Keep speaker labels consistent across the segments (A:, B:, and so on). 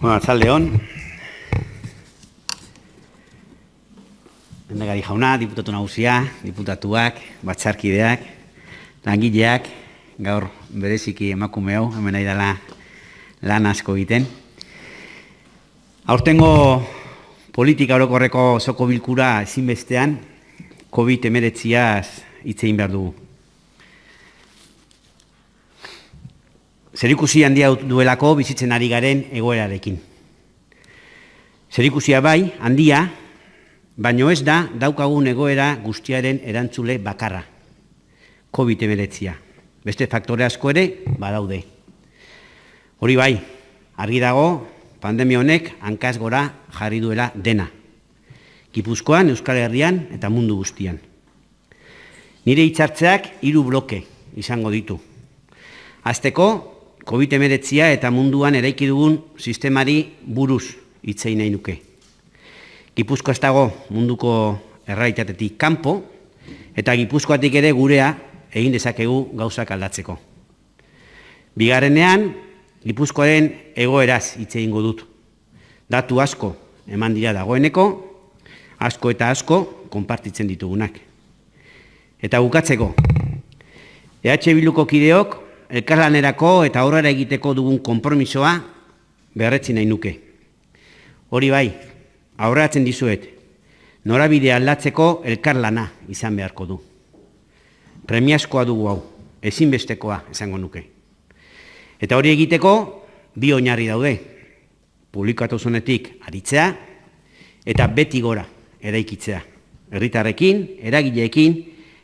A: Arratsaldeon. Lehendakari jauna, diputatu nagusia, diputatuak, batzarkideak, langileak, gaur bereziki emakume hau, hemen ari dela lan asko egiten. Aurtengo politika orokorreko osoko bilkura ezinbestean COVID-19 hitz egin behar dugu. Zerikusi handia duelako bizitzen ari garen egoerarekin. Zerikusia bai, handia, baino ez da daukagun egoera guztiaren erantzule bakarra. COVID-19. Beste faktore asko ere badaude. Hori bai, argi dago, pandemia honek hankaz gora jarri duela dena. Gipuzkoan, Euskal Herrian eta mundu guztian. Nire hitzartzeak 3 bloke izango ditu. Hasteko, COVID-19 eta munduan eraiki dugun sistemari buruz hitz egin nahi nuke. Gipuzkoa ez dago munduko errealitatetik kanpo, eta Gipuzkoatik ere gurea egin dezakegu gauzak aldatzeko. Bigarrenean, Gipuzkoaren egoeraz hitz egingo dut. Datu asko eman dira dagoeneko, asko eta asko konpartitzen ditugunak. Eta bukatzeko, EH Bilduko kideok elkarlanerako eta aurrera egiteko dugun konpromisoa berretsi nahi nuke. Hori bai, aurreratzen dizuet, norabidea aldatzeko elkarlana izan beharko du. Premiazkoa dugu hau, ezinbestekoa esango nuke. Eta hori egiteko, 2 oinarri daude. Publikatu zonetik aritzea eta beti gora eraikitzea. Herritarrekin, eragileekin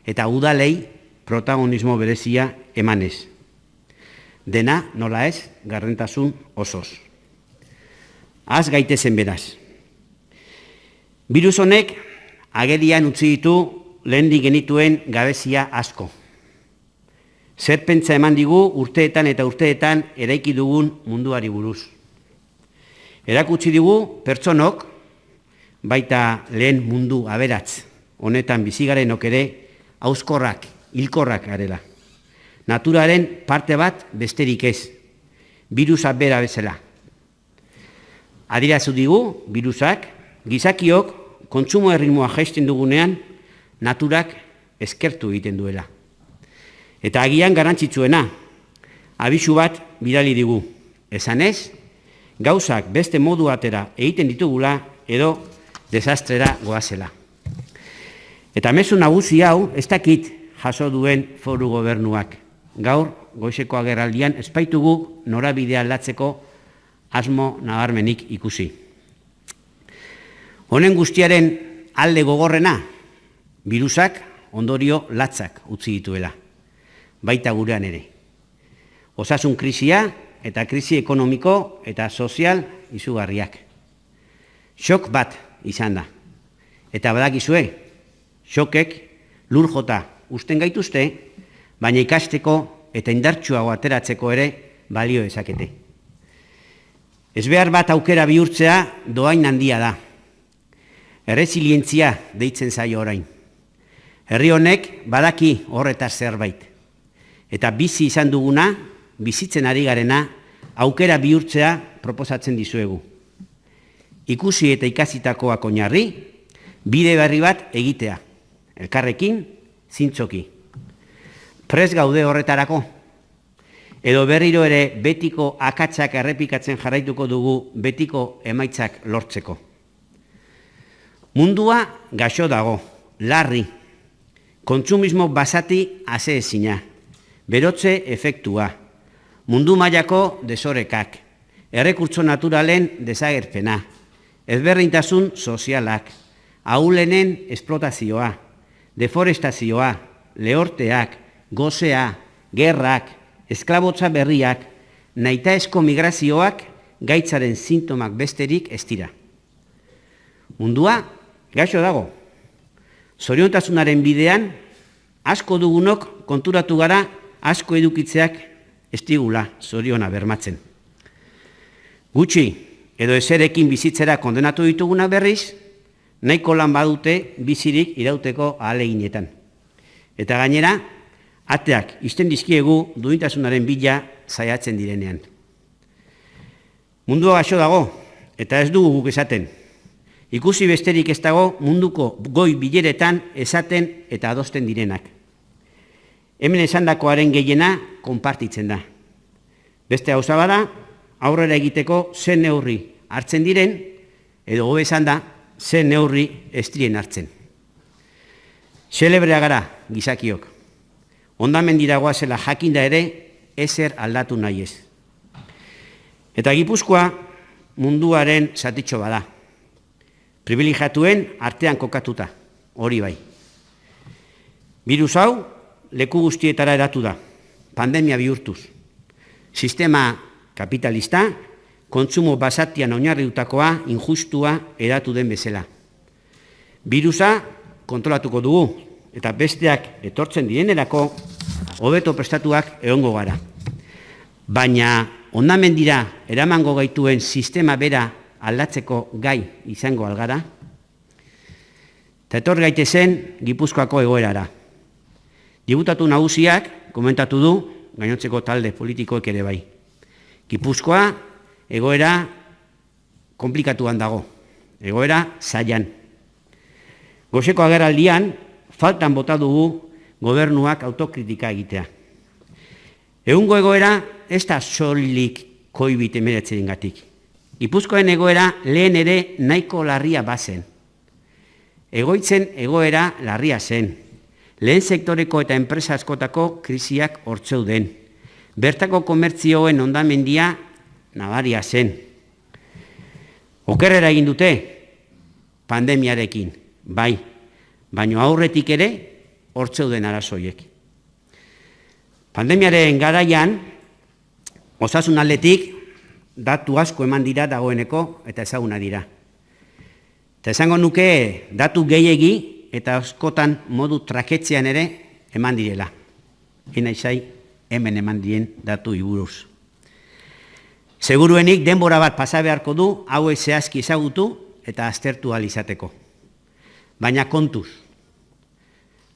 A: eta udalei protagonismo berezia emanez. Dena, nola ez, gardentasun osoz. Az gaitezen beraz. Birus honek agerian utzi ditu lehendik genituen gabezia asko. Zer pentsa eman digu urteetan eta urteetan eraiki dugun munduari buruz. Erakutsi digu pertsonok, baita lehen mundu aberatz, honetan bizigarenok ere, hauskorrak, hilkorrak garela. Naturaren parte bat besterik ez, birusa bera bezala. Adirazu digu, birusak, gizakiok kontsumo erritmoa jaisten dugunean, naturak eskertu egiten duela. Eta agian garrantzitsuena, abisu bat bidali digu. Esanez, gauzak beste modu batera egiten ditugula edo desastrera goazela. Eta mezu nagusi hau ez dakit jaso duen foru gobernuak. Gaur, goizeko agerraldian, espaitugu norabidea aldatzeko asmo nabarmenik ikusi. Honen guztiaren alde gogorrena, birusak ondorio latzak utzi dituela, baita gurean ere. Osasun krisia eta krisi ekonomiko eta sozial izugarriak. Xok bat izan da. Eta badakizue, xokek lur jota usten gaituzte, baina ikasteko eta indartsuago ateratzeko ere balio dezakete. Ezbehar bat aukera bihurtzea doain handia da. Errezilientzia deitzen zaio orain. Herri honek badaki horretaz zerbait. Eta bizi izan duguna, bizitzen ari garena, aukera bihurtzea proposatzen dizuegu. Ikusi eta ikasitakoak oinarri, bide berri bat egitea. Elkarrekin, zintzoki. Prest gaude horretarako. Edo berriro ere betiko akatsak errepikatzen jarraituko dugu betiko emaitzak lortzeko. Mundua gaixo dago, larri. Kontsumismo basati aseezina. Berotze efektua. Mundu mailako desorekak. Errekurtso naturalen desagerpena. Ezberdintasun sozialak. Ahulenen esplotazioa. Deforestazioa. Lehorteak. Gozea. Gerrak. Esklabotza berriak, nahitaezko migrazioak gaitzaren sintomak besterik ez dira. Mundua gaixo dago. Zoriontasunaren bidean, asko dugunok konturatu gara asko edukitzeak ez digula zoriona bermatzen. Gutxi edo ezerekin bizitzera kondenatu ditugunak berriz, nahiko lan badute bizirik irauteko ahaleginetan. Eta gainera, ateak izten dizkiegu duintasunaren bila saiatzen direnean. Mundua gaixo dago, eta ez dugu guk esaten. Ikusi besterik ez dago munduko goi bileretan esaten eta adosten direnak. Hemen esandakoaren gehiena konpartitzen da. Beste gauza bada, aurrera egiteko ze neurri hartzen diren, edo hobe esan da, ze neurri ez diren hartzen. Zelebrea gara gizakiok. Hondamendira goazela jakinda ere, ezer aldatu nahi ez. Eta Gipuzkoa munduaren zatitxo bada. Privilegiatuen artean kokatuta, hori bai. Birus hau leku guztietara eratu da, pandemia bihurtuz. Sistema kapitalista, kontsumo basatian oinarritutakoa, injustua eratu den bezala. Birusa kontrolatuko dugu, eta besteak etortzen direnerako, hobeto prestatuak egongo gara. Baina, hondamendira eramango gaituen sistema bera aldatzeko gai izango algara, eta etor gaitezen Gipuzkoako egoerara. Diputatu nagusiak komentatu du, gainotzeko talde politikoek ere bai. Gipuzkoa egoera komplikatuan dago, egoera zailan. Goizeko agerraldian, faltan bota dugu gobernuak autokritika egitea. Egungo egoera ez da soilik COVID-19 Gipuzkoaren egoera lehen ere nahiko larria bazen. Egoitzen egoera larria zen. Lehen sektoreko eta enpresa askotako krisiak hortzeuden. Bertako komertzioen hondamendia nabaria zen. Okerrera egin dute pandemiarekin, bai, baino aurretik ere hortzeuden arazoiek. Pandemiaren garaian, osasun aldetik, datu asko eman dira dagoeneko eta ezaguna dira. Eta esango nuke datu gehiegi eta askotan modu traketzean ere eman direla. Hina izai hemen eman diren datu iburuz. Seguruenik denbora bat pasa beharko du hauek zehazki ezagutu eta aztertu ahal izateko. Baina kontuz.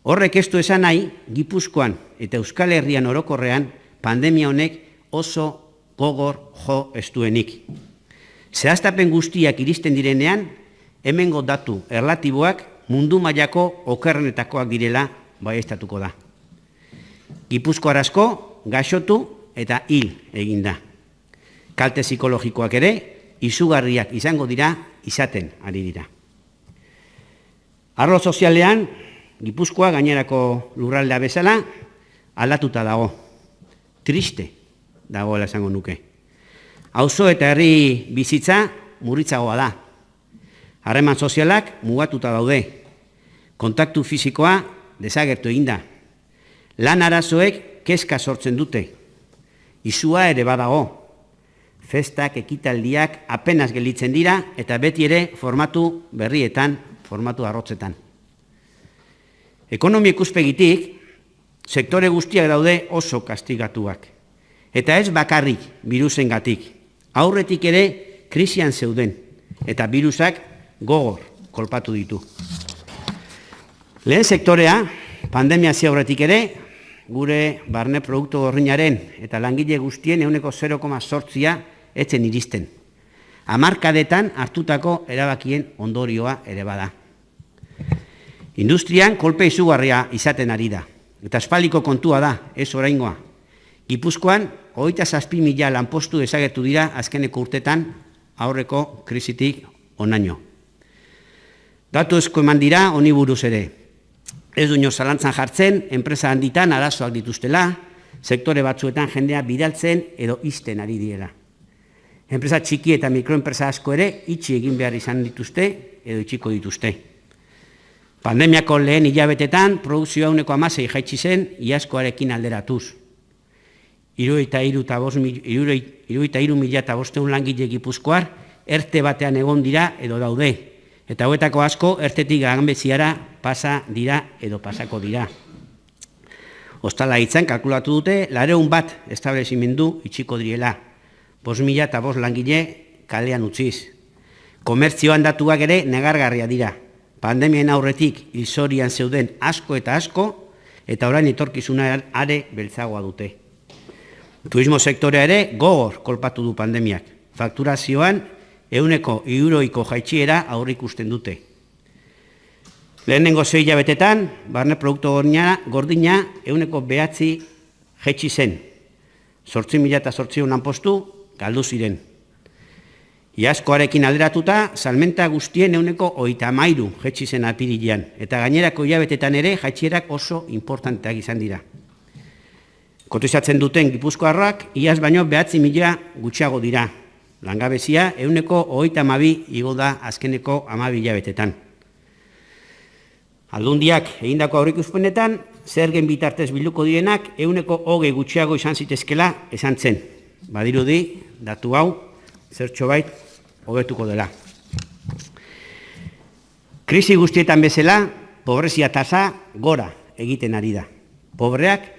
A: Horrek ez du esan nahi, Gipuzkoan eta Euskal Herrian orokorrean pandemia honek oso gogor jo ez duenik. Zehaztapen guztiak iristen direnean, hemengo datu erlatiboak mundu mailako okerrenetakoak direla baieztatuko da. Gipuzkoar asko gaixotu eta hil egin da. Kalte psikologikoak ere, izugarriak izango dira, izaten ari dira. Arlo sozialean, Gipuzkoa gainerako lurraldea bezala aldatuta dago. Triste dagoela esango nuke. Auzo eta herri bizitza murritzagoa da. Harreman sozialak mugatuta daude. Kontaktu fisikoa desagertu egin da. Lan arazoek kezka sortzen dute. Izua ere badago. Festak, ekitaldiak apenas gelditzen dira eta beti ere formatu berrietan, formatu arrotzetan. Ekonomia ikuspegitik, sektore guztiak daude oso kastigatuak. Eta ez bakarrik birusengatik. Aurretik ere krisian zeuden eta birusak gogor kolpatu ditu. Lehen sektorea, pandemia aurretik ere, gure barne produktu gordinaren eta langile guztien 0,8% etzen iristen. Hamarkadetan hartutako erabakien ondorioa ere bada. Industrian kolpe izugarria izaten ari da. Eta aspaldiko kontua da, ez oraingoa. Gipuzkoan, 27.000 lanpostu desagertu dira azkeneko urtetan aurreko krisitik onaino. Datu asko eman dira honi buruz ere. Ez du inoiz zalantzan jartzen, enpresa handitan arazoak dituztela, sektore batzuetan jendea bidaltzen edo ixten ari direla. Enpresa txiki eta mikroenpresa asko ere itxi egin behar izan dituzte edo itxiko dituzte. Pandemiako lehen hilabetetan produkzioa 16% jaitsi zen iazkoarekin alderatuz. 63.500 langile Gipuzkoar erte batean egon dira edo daude. Eta hauetako asko ertetik ganbeziara pasa dira edo pasako dira. Ostalaritzan kalkulatu dute 400 establezimendu itxiko direla. 5.005 langile kalean utziz. Komertzioan datuak ere negargarria dira. Pandemien aurretik hilzorian zeuden asko eta orain etorkizuna are beltzagoa dute. Turismo sektorea ere gogor kolpatu du pandemiak. fakturazioan 100% jaitsiera aurreikusten dute. Lehenengo 6 hilabetetan, barne produktu gordina 9% jaitsi zen. 8.800 lanpostu galdu ziren. Iazkoarekin alderatuta, salmenta guztien 33% jaitsi zen apirilean, eta gainerako hilabetetan ere jaitzierak oso importanteak izan dira. Kotizatzen duten gipuzkoarrak, iaz baino 9.000 gutxiago dira. Langabezia 32% igo da azkeneko 12 hilabetetan. Aldundiak egindako aurreikuspenetan, zergen bitartez bilduko direnak 20% gutxiago izan zitezkela esan zen. Badirudi, datu hau, zertxobait hobetuko dela. Krisi guztietan bezala, pobrezia tasa gora egiten ari da. Pobreak,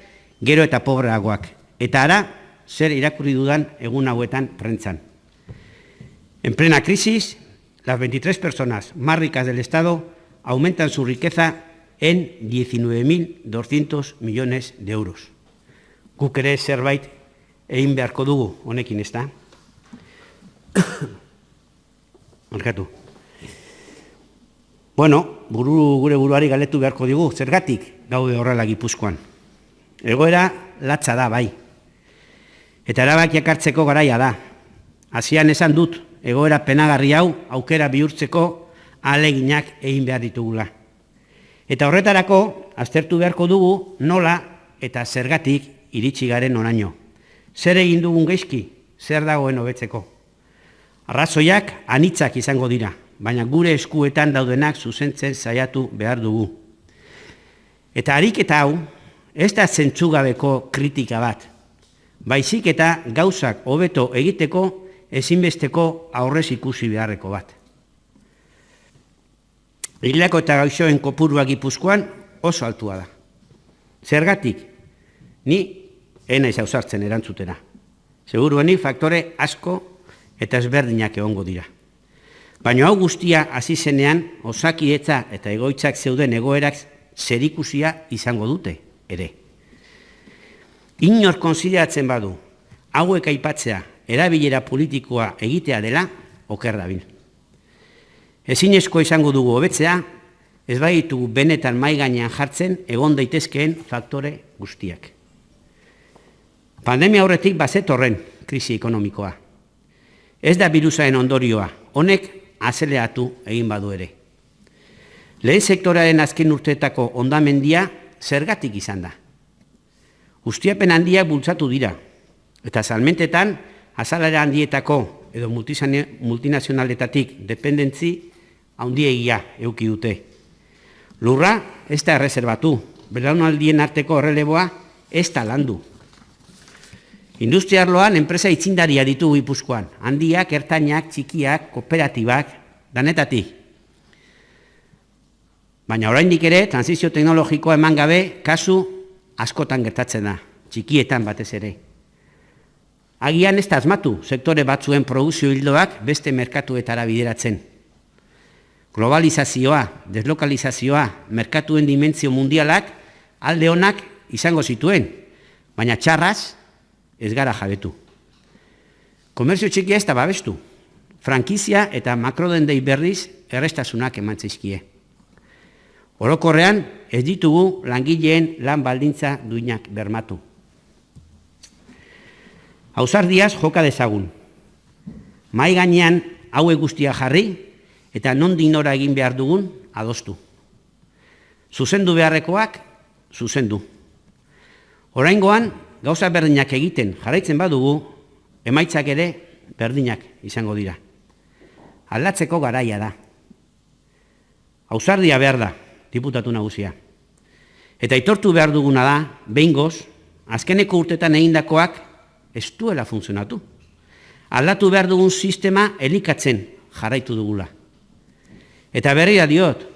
A: gero eta pobreagoak. Eta ara, zer irakurri dudan egun hauetan prentzan. En plena crisis, las 23 personas más ricas del Estado aumentan su riqueza en 19.200 millones de euros. Guk ere zerbait egin beharko dugu honekin, ez da? Markatu. Bueno, gure buruari galetu beharko digu, zergatik gaude horrela Gipuzkoan. Egoera latza da, bai. Eta erabakiak hartzeko garaia da. Hasian esan dut, egoera penagarri hau aukera bihurtzeko ahaleginak egin behar ditugula. Eta horretarako, aztertu beharko dugu nola eta zergatik iritsi garen oraino. Zer egin dugun gaizki, zer dagoen hobetzeko. Arrazoiak anitzak izango dira, baina gure eskuetan daudenak zuzentzen saiatu behar dugu. Eta ariketa hau, ez da zentzugabeko kritika bat, baizik eta gauzak hobeto egiteko ezinbesteko aurrez ikusi beharreko bat. Hilako eta gaixoen kopurua Gipuzkoan oso altua da. Zergatik, ni naiz ausartzen erantzutera. Segurueni faktore asko eta ezberdinak egongo dira. Baina hau guztia hasi zenean, Osakidetza eta egoitzak zeuden egoerak zerikusia izango dute ere. Inor konsideratzen badu, hauek aipatzea erabilera politikoa egitea dela, oker dabil. Ezinezko izango dugu hobetzea, ez baitugu benetan mahai gainean jartzen egon daitezkeen faktore guztiak. Pandemia aurretik bazetorren krisi ekonomikoa. Ez da birusaren ondorioa, honek azeleatu egin badu ere. Lehen sektorearen azken urteetako hondamendia zergatik izan da. Ustiapen handiak bultzatu dira, eta salmentetan azalera handietako edo multinazionaletatik dependentzi handiegia eduki dute. Lurra ez da erreserbatu, belaunaldien arteko erreleboa ez da landu. Industriarloan enpresa itzindaria ditugu Gipuzkoan, handiak, ertainak, txikiak, kooperatibak, danetatik. Baina oraindik ere, transizio teknologikoa eman gabe, kasu askotan gertatzen da, txikietan batez ere. Agian ez da asmatu, sektore batzuen produkzio hildoak beste merkatuetara bideratzen. Globalizazioa, deslokalizazioa, merkatuen dimentsio mundialak alde onak izango zituen, baina txarraz ez gara jabetu. Komerzio txikia ez da babestu, frankizia eta makrodendei berriz errestasunak eman zaizkie. Orokorrean ez ditugu langileen lan baldintza duinak bermatu. Ausardiaz joka dezagun. Mahai gainean hauek guztia jarri eta nondik nora egin behar dugun adostu. Zuzendu beharrekoak, zuzendu. Oraingoan, gauza berdinak egiten jarraitzen badugu, emaitzak ere berdinak izango dira. Aldatzeko garaia da. Ausardia behar da, diputatu nagusia. Eta aitortu behar duguna da, behingoz, azkeneko urtetan egindakoak ez duela funtzionatu. Aldatu behar dugun sistema elikatzen jarraitu dugula. Eta berria diot,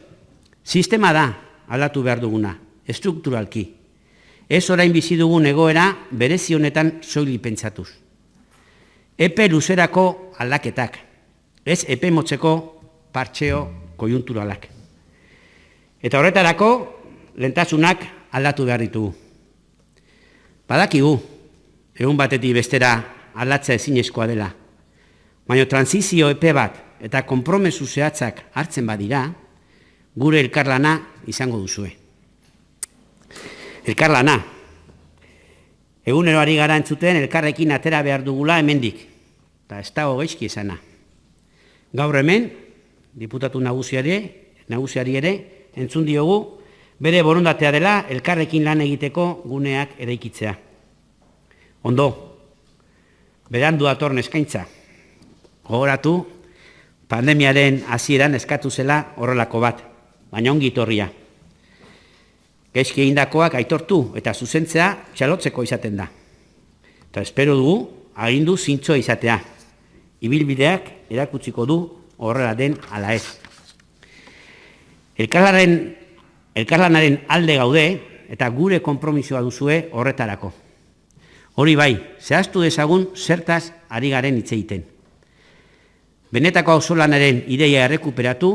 A: sistema da aldatu behar duguna, estrukturalki. Ez orain bizi dugun egoera berezi honetan soilik pentsatuz. Epe luzerako aldaketak, ez epe motzeko partxeo koiunturalak. Eta horretarako lehentasunak aldatu behar ditugu. Badakigu, egun batetik bestera aldatzea ezinezkoa dela. Baina transizio epe bat eta konpromesu zehatzak hartzen badira, gure elkarlana izango duzue. Elkarlana. Egunero ari gara entzuten elkarrekin atera behar dugula hemendik. Eta ez dago gaizki esana. Gaur hemen, diputatu nagusiari ere, entzun diogu, bere borondatea dela elkarrekin lan egiteko guneak eraikitzea. Ondo, berandu datorren eskaintza. Gogoratu, pandemiaren hasieran eskatu zela horrelako bat, baina ongi etorria. Gaizki egindakoak aitortu eta zuzentzea txalotzeko izaten da. Eta espero dugu, agindu zintzoa izatea. Ibilbideak erakutsiko du horrela den ala ez. Elkarlanaren alde gaude eta gure konpromisoa duzue horretarako. Hori bai, zehaztu dezagun zertaz ari garen hitz egiten. Benetako auzolanaren ideia errekuperatu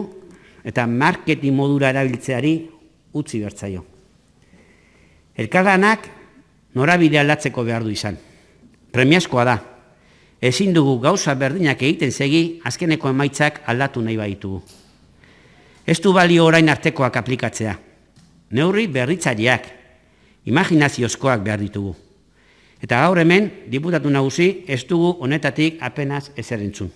A: eta marketing modura erabiltzeari utzi bertzaio. Elkarlanak norabide aldatzeko behar du izan. Premiazkoa da. Ezin dugu gauza berdinak egiten segi azkeneko emaitzak aldatu nahi baitugu. Ez du balio orain artekoak aplikatzea. Neurri berritzaileak, imaginaziozkoak behar ditugu. Eta gaur hemen, diputatu nagusi, ez dugu honetatik apenas ezer entzun.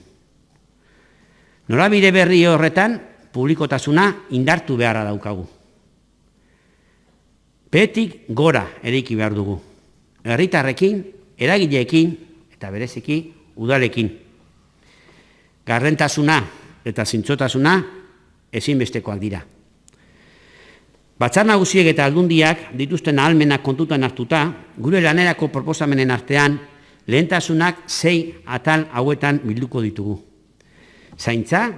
A: Norabide berri horretan, publikotasuna indartu beharra daukagu. Petik gora eraiki behar dugu. Herritarrekin, eragileekin eta bereziki udalekin. Gardentasuna eta zintzotasuna ezinbestekoak dira. Batzar nagusiek eta aldundiak dituzten ahalmenak kontutan hartuta, gure lanerako proposamenen artean lehentasunak 6 atal hauetan bilduko ditugu. Zaintza,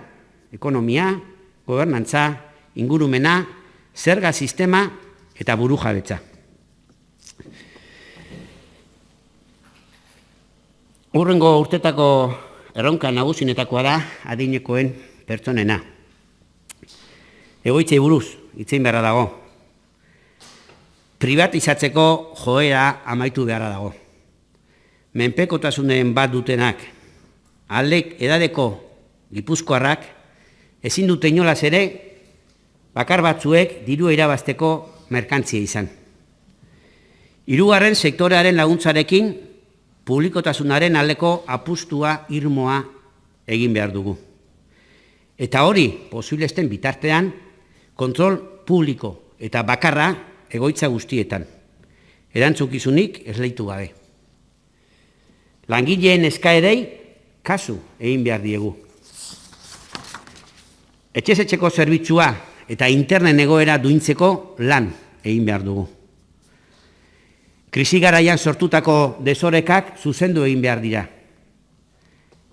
A: ekonomia, gobernantza, ingurumena, zerga sistema eta burujabetza. Hurrengo urtetako erronka nagusinetakoa da adinekoen pertsonena. Egoitzei buruz, hitzein beharra dago. Privatizatzeko joera amaitu beharra dago. Menpekotasunen bat dutenak, aldek edadeko gipuzkoarrak, ezin dute inolaz ere, bakar batzuek diru irabazteko merkantzia izan. Hirugarren sektorearen laguntzarekin, publikotasunaren aldeko apustua irmoa egin behar dugu. Eta hori, posiblezten bitartean, kontrol publiko eta bakarra egoitza guztietan. Erantzukizunik esleitu gabe. Langileen eskaerei kasu egin behar diegu. Etxez-etxeko zerbitzua eta internet egoera duintzeko lan egin behar dugu. Krisi garaian sortutako desorekak zuzendu egin behar dira.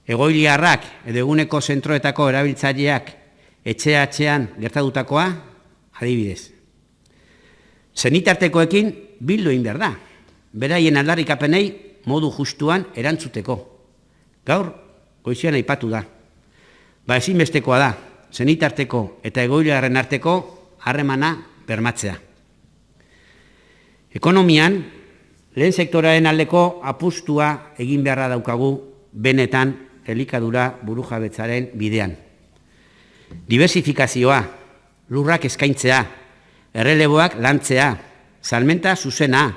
A: Egoiliarrak edo eguneko zentroetako erabiltzaileak etxe-atxean gertatutakoa adibidez. Senitartekoekin bildu egin behar da, beraien aldarrikapenei modu justuan erantzuteko. Gaur, goizean aipatu da. Ezinbestekoa da, senitarteko eta egoiliarren arteko harremana bermatzea. Ekonomian, lehen sektoraren aldeko apustua egin beharra daukagu benetan elikadura burujabetzaren bidean. Diversifikazioa, lurrak eskaintzea, erreleboak lantzea, salmenta zuzena,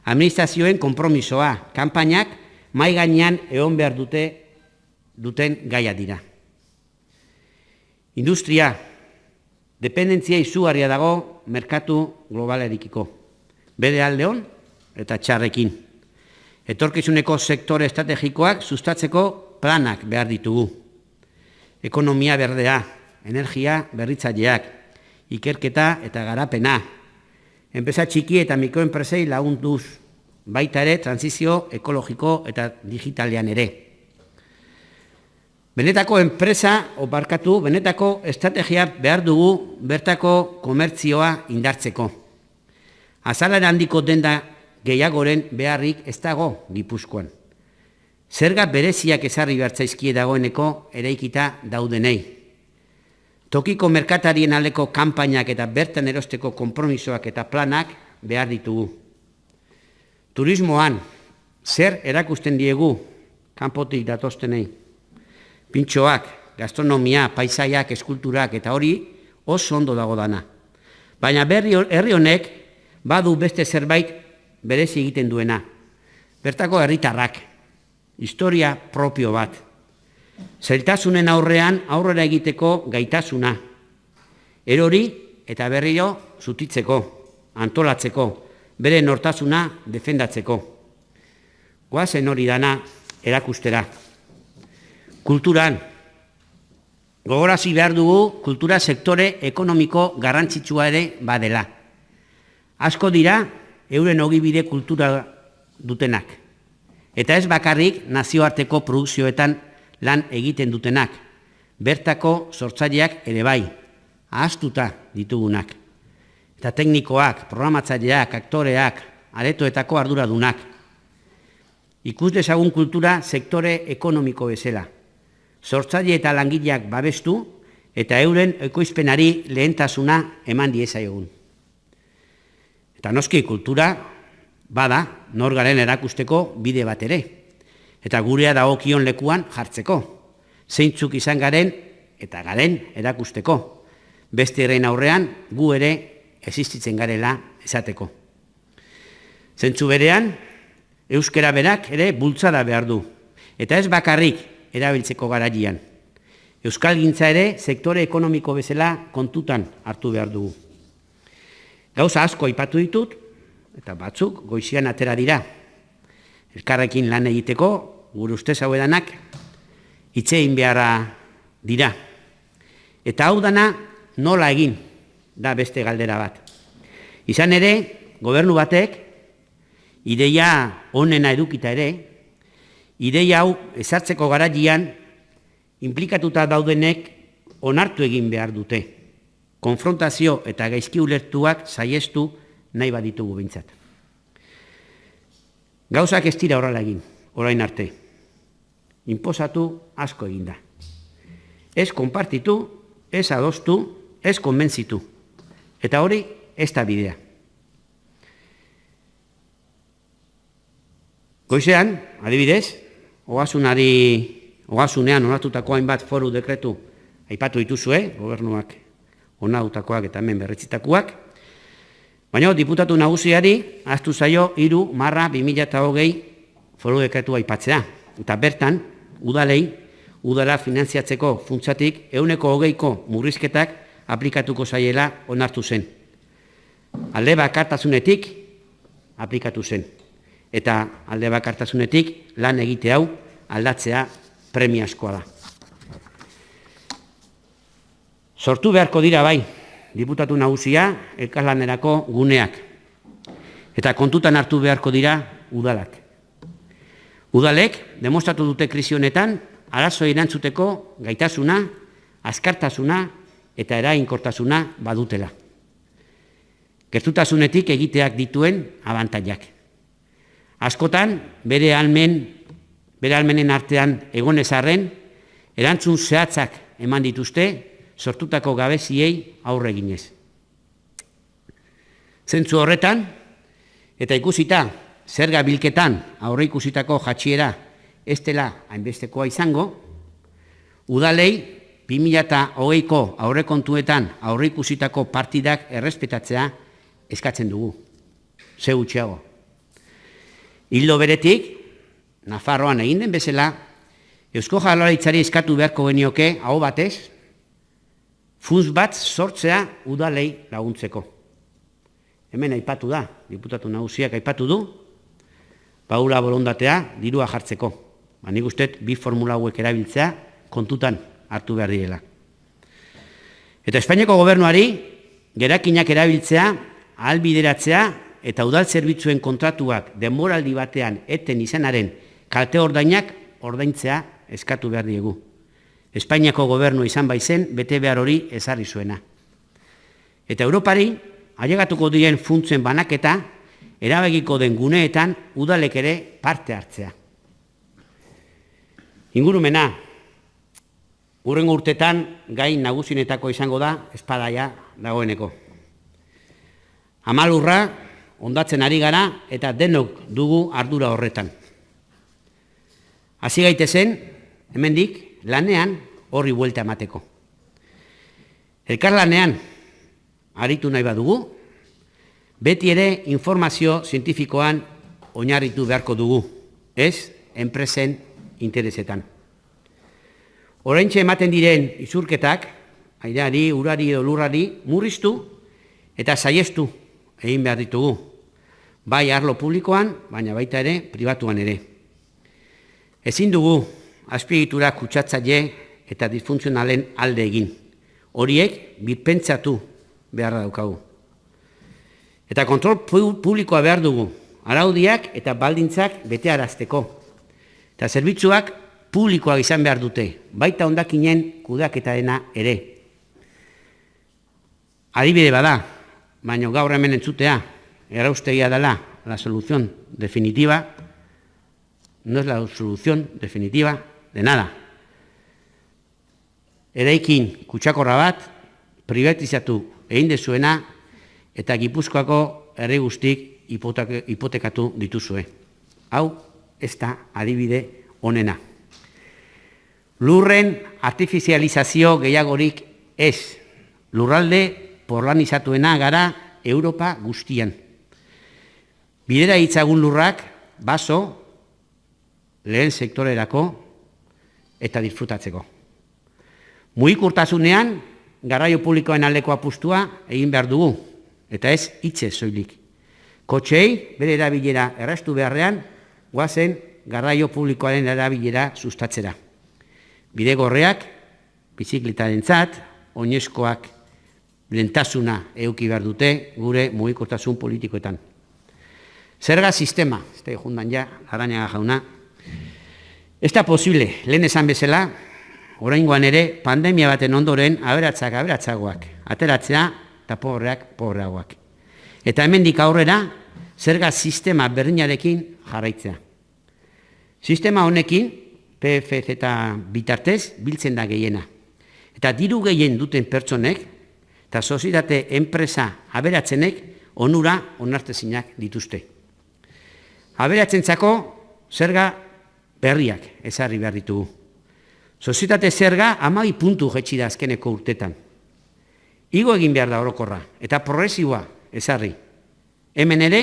A: administrazioen konpromisoa, kanpainak mai gainean egon behar duten gaia dira. Industria, dependentzia izugarria dago merkatu globalerikiko. Bere alde on eta txarrekin. Etorkizuneko sektore estrategikoak sustatzeko planak behar ditugu. Ekonomia berdea, energia berritzaileak, ikerketa eta garapena. Enpresa txiki eta mikroenpresei lagunduz, baita ere transizio ekologiko eta digitalean ere. Benetako benetako estrategia behar dugu bertako komertzioa indartzeko. Azalera handiko denda gehiagoren beharrik ez dago Gipuzkoan. Zerga bereziak ezarri bertzaizkie dagoeneko eraikita daudenei. Tokiko merkatarien aldeko kanpainak eta bertan erosteko konpromisoak eta planak behar ditugu. Turismoan, zer erakusten diegu kanpotik datoztenei? pintxoak, gastronomia, paisaiak, eskulturak eta hori oso ondo dago dana. Baina herri honek badu beste zerbait berezi egiten duena. Bertako herritarrak, historia propio bat. Zailtasunen aurrean aurrera egiteko gaitasuna. Erori eta berriro zutitzeko, antolatzeko, bere nortasuna defendatzeko. Goazen hori dana erakustera. Kulturan, gogorazi behar dugu kultura sektore ekonomiko garrantzitsua ere badela. Asko dira euren ogibide kultura dutenak. Eta ez bakarrik nazioarteko produkzioetan lan egiten dutenak. Bertako sortzaileak ere bai, ahaztuta ditugunak. Eta teknikoak, programatzaileak, aktoreak, aretoetako arduradunak. Ikus dezagun kultura sektore ekonomiko bezala. Sortzaile eta langileak babestu eta euren ekoizpenari lehentasuna eman diezaiogun. Eta noski kultura bada norgaren erakusteko bide bat ere. Eta gurea dagokion lekuan jartzeko. Zeintzuk izan garen eta garen erakusteko. Beste eren aurrean gu ere existitzen garela esateko. Zentzu berean, euskara berak ere bultzada behar du. Eta ez bakarrik erabiltzeko garaian. Euskalgintza ere sektore ekonomiko bezala kontutan hartu behar dugu. Gauza asko aipatu ditut, eta batzuk goizian atera dira. Elkarrekin lan egiteko, gure ustez hauedanak, hitz egin beharra dira. Eta hau dana nola egin da beste galdera bat. Izan ere, gobernu batek, ideia onena edukita ere, ideia hau ezartzeko garaian inplikatuta daudenek onartu egin behar dute. Konfrontazio eta gaizki ulertuak saiestu nahi baditugu behintzat. Gauzak ez dira horrela egin, orain arte. Inposatu asko egin da. Ez konpartitu, ez adostu, ez konbentzitu. Eta hori ez da bidea. Goizean, adibidez, ogasunean onartutako hainbat foru dekretu aipatu dituzue, gobernuak onartutakoak eta hemen berritzitakoak, baina diputatu nagusiari ahaztu zaio 3/2020 foru dekretua aipatzea. Eta bertan, udala finantziatzeko funtsatik 20% murrizketak aplikatuko zaiela onartu zen. Alde bakartasunetik aplikatu zen. Eta alde bakartasunetik lan egite hau aldatzea premiazkoa da. Sortu beharko dira bai, diputatu nagusia elkarlanerako guneak. Eta kontutan hartu beharko dira udalak. Udalek demostratu dute krisi honetan arazoei erantzuteko gaitasuna, azkartasuna eta eraginkortasuna badutela. Gertutasunetik egiteak dituen abantailak. Askotan, bere almenen artean egonez arren, erantzun zehatzak eman dituzte, sortutako gabeziei aurre eginez. Zentzu horretan, eta ikusita, zerga bilketan aurre ikusitako jatxiera ez dela hainbestekoa izango, udalei 2020ko aurrekontuetan aurre ikusitako partidak errespetatzea eskatzen dugu. Ze gutxiago. Hildo beretik, Nafarroan egin den bezala, Eusko Jaurlaritzari eskatu beharko genioke, aho batez, funts bat sortzea udalei laguntzeko. Hemen aipatu da, diputatu nagusiak aipatu du, paula borondatea dirua jartzeko. Nik uste bi formula hauek erabiltzea kontutan hartu behar direla. Eta Espainiako gobernuari gerakinak erabiltzea, ahalbideratzea eta udal zerbitzuen kontratuak denboraldi batean eten izanaren kalte ordainak ordaintzea eskatu behar diegu. Espainiako gobernu izan baizen bete behar hori ezarri zuena. Eta Europari ailegatuko diren funtzen banaketa erabakiko den guneetan udalek ere parte hartzea. Ingurumena, hurrengo urtetan gai nagusinetako izango da espadaia dagoeneko. Amalurra ondatzen ari gara eta denok dugu ardura horretan. Hasi gaitezen, hemendik, lanean horri buelta emateko. Elkarlanean aritu nahi badugu, beti ere informazio zientifikoan oinarritu beharko dugu, ez enpresen interesetan. Oraintxe ematen diren isurketak, aireari, urari edo lurrari murriztu eta saihestu egin behar ditugu, bai arlo publikoan, baina baita ere pribatuan ere. Ezin dugu azpiegitura kutsatzaile eta disfuntzionalen alde egin. Horiek birpentsatu beharra daukagu. Eta kontrol publikoa behar dugu, araudiak eta baldintzak betearazteko. Eta zerbitzuak publikoak izan behar dute, baita hondakinen kudeaketarena ere. Adibide bada, baina gaur hemen entzutea, erraustegia dela la solución definitiva, no es la solución definitiva de nada. Eraikin kutsakorra bat, privatizatu egin dezuena, eta Gipuzkoako herri guztik hipotekatu dituzue. Hau, ez da adibide onena. Lurren artifizializazio gehiagorik ez. Lurralde porlanizatuena gara Europa guztian. Bidera hitzagun lurrak, baso, lehen sektorerako eta disfrutatzeko. Mugikortasunean, garraio publikoen aldeko apustua egin behar dugu, eta ez hitzez soilik. Kotxeei bere erabilera erraztu beharrean, goazen garraio publikoaren erabilera sustatzera. Bidegorriak, bizikletarentzat, oinezkoak lehentasuna eduki behar dute gure mugikortasun politikoetan. Zerga sistema, ez da jundan ja, Larrañaga jauna, ez da posible, lehen esan bezala, oraingoan ere, pandemia baten ondoren aberatsagoak, ateratzea eta pobreagoak. Eta hemendik aurrera, zerga sistema berdinarekin jarraitzea. Sistema honekin, PFZ bitartez, biltzen da gehiena. Eta diru gehien duten pertsonek, eta sozietate enpresa aberatzenek, onura onartezinak dituzte. Aberatzentzako zerga berriak ezarri behar ditugu. Sozietate zerga 12 puntu jetxi da azkeneko urtetan. Igo egin behar da orokorra, eta progresiboa ezarri. Hemen ere,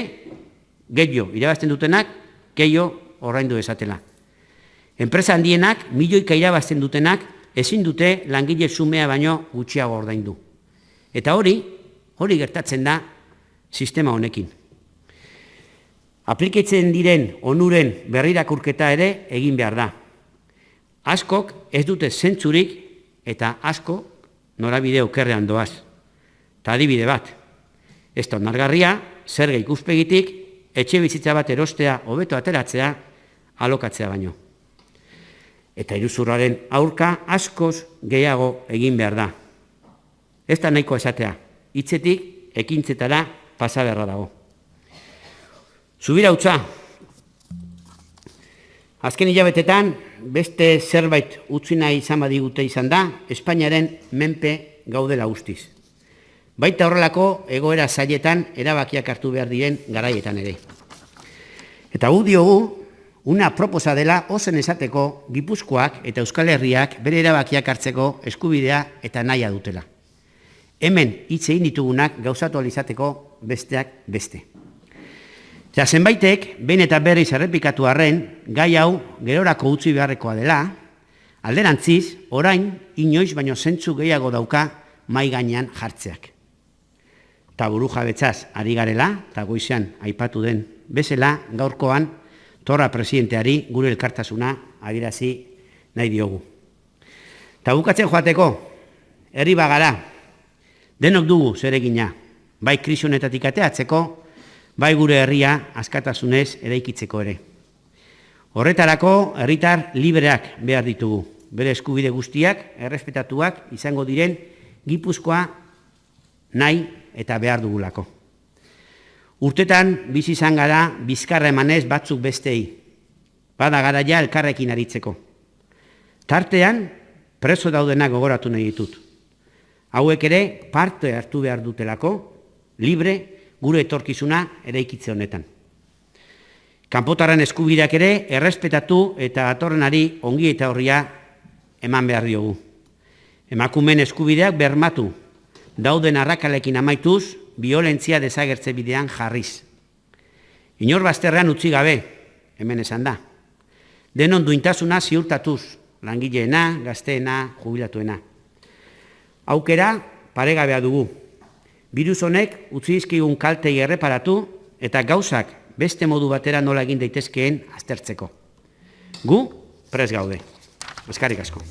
A: gehiago irabazten dutenak, gehiago ordaindu esatela. Enpresa handienak, milioika irabazten dutenak, ezin dute langile sumea baino gutxiago ordaindu. Eta hori gertatzen da sistema honekin. Aplikatzen diren onuren berrirakurketa ere egin behar da. Askok ez dute zentzurik eta asko norabide okerrean doaz. Ta adibide bat, ez da onargarria, zerga ikuspegitik, etxe bizitza bat erostea hobeto ateratzea, alokatzea baino. Eta iruzurraren aurka askoz gehiago egin behar da. Ez da nahiko esatea, hitzetik ekintzetara pasa beharra dago. Zubirautza. Azken hilabetetan, beste zerbait utzi nahi izan badigute izan da, Espainiaren menpe gaudela guztiz. Baita horrelako egoera zailetan erabakiak hartu behar diren garaietan ere. Eta gu diogu, una proposa dela ozen esateko Gipuzkoak eta Euskal Herriak bere erabakiak hartzeko eskubidea eta nahia dutela. Hemen hitz egin ditugunak gauzatu alizateko besteak beste. Eta zenbaitek, behin eta berriz errepikatu arren, gai hau gerorako utzi beharrekoa dela, alderantziz, orain, inoiz baino zentzu gehiago dauka mai gainean jartzeak. Eta burujabetzaz ari garela, eta goizean aipatu den bezala, gaurkoan, Torra presidenteari gure elkartasuna adierazi nahi diogu. Eta bukatzen joateko, herri bagara, denok dugu zeregina, bai krisi honetatik ateatzeko, bai gure herria askatasunez eraikitzeko ere. Horretarako, herritar libreak behar ditugu, bere eskubide guztiak, errespetatuak izango diren Gipuzkoa nahi eta behar dugulako. Urtetan bizi izan gara bizkarra emanez batzuk bestei, bada garaia elkarrekin aritzeko. Tartean, preso daudenak gogoratu nahi ditut. Hauek ere parte hartu behar dutelako, libre, gure etorkizuna eraikitze honetan. Kanpotarren eskubideak ere errespetatu eta atorrenari ongi eta horria eman behar diogu. Emakumeen eskubideak bermatu, dauden arrakalekin amaituz, biolentzia desagertze bidean jarriz. Inor bazterrean utzi gabe, hemen esan da. Denon duintasuna ziurtatuz, langileena, gazteena, jubilatuena. Aukera paregabea dugu. Birus honek utzi dizkigun kaltei erreparatu eta gauzak beste modu batera nola egin daitezkeen aztertzeko. Gu prest gaude. Eskerrik asko.